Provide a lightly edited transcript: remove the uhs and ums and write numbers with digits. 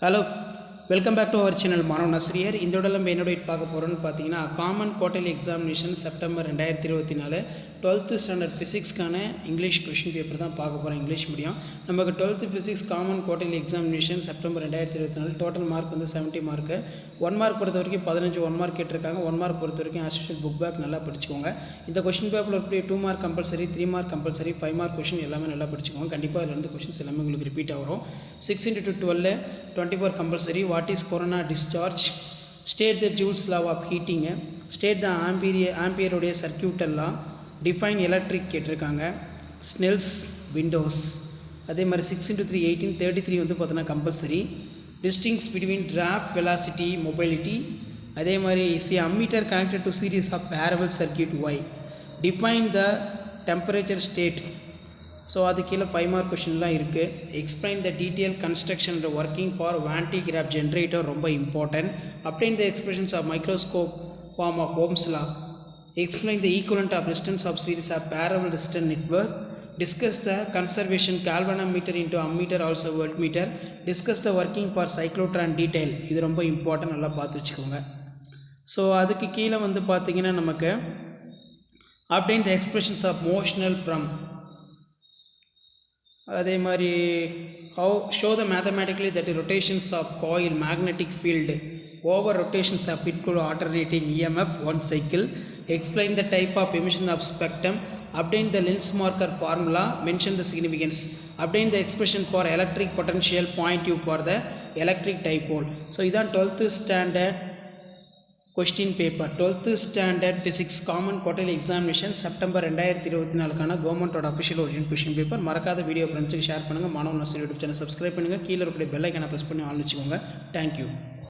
Hello, welcome back to our channel Manav Nasri here. இந்த வீடியோல நம்ம என்னோட பார்க்க போறோம்னு பாத்தீங்கன்னா common quarterly examination September 2024 12th standard பிசிக்ஸ்க்கான இங்கிலீஷ் क्वेश्चन பேப்பர் தான் பார்க்க போறோம் இங்கிலீஷ் மீடியம். நமக்கு 12th physics common quarterly examination September 2024 total mark வந்து 70 மார்க். 1 மார்க் பொறுத்த வரைக்கும் 15 1 மார்க் கேட்டிருக்காங்க. 1 மார்க் பொறுத்த வரைக்கும் as usual புக் பேக் நல்லா படிச்சுக்கோங்க. இந்த क्वेश्चन பேப்பர்ல இருக்கக்கூடிய 2 mark compulsory, 3 mark compulsory, 5 mark question எல்லாமே நல்லா படிச்சுக்கோங்க. கண்டிப்பா இதுல இருந்து क्वेश्चंस எல்லாமே உங்களுக்கு ரிப்பீட் ஆகும். 6 × 12 24 compulsory. What is corona discharge? State the Joule's law of heating. State the ampere உடைய circuital law. Define electric கேட்டிருக்காங்க. Snell's windows. அதே மாதிரி 6 × 3 18 33 வந்து பார்த்தோன்னா compulsory. Distinguish between draft velocity mobility. அதே மாதிரி see ammeter connected to series of parallel circuit Y. Define the temperature state. So அது கீழே 5 மார்க் கொஷின்லாம் இருக்குது. Explain the detail construction and working for Van de Graaff generator ரொம்ப important. Obtain the expressions of microscope form of Ohm's law. Explain the equivalent of resistance of series of parallel resistance network. Discuss the conservation galvanometer into ammeter also voltmeter. Discuss the working for cyclotron detail. இது ரொம்ப important, நல்லா பார்த்து வச்சுக்கோங்க. So அதுக்கு கீழே வந்து பார்த்திங்கன்னா நமக்கு obtain the expressions of motional from. அதே மாதிரி how show the mathematically that rotations of coil magnetic field over rotations of include alternating EMF one cycle. Explain the type of emission of spectrum. Obtain the lens maker formula. Mention the significance. Obtain the expression for electric potential point you for the electric dipole. So இதான் 12th standard question paper. 12th standard physics common quarterly examination September 2024 கவர்மெண்ட்டோட official original question paper. மறக்காத video ஃப்ரெண்ட்ஸுக்கு share பண்ணுங்கள். மாணவ nursery YouTube channel subscribe பண்ணுங்கள். கீழே இருக்கிற bell ஐக்கானை ப்ரெஸ் பண்ணி ஆன் வச்சுக்கோங்க. தேங்க்யூ.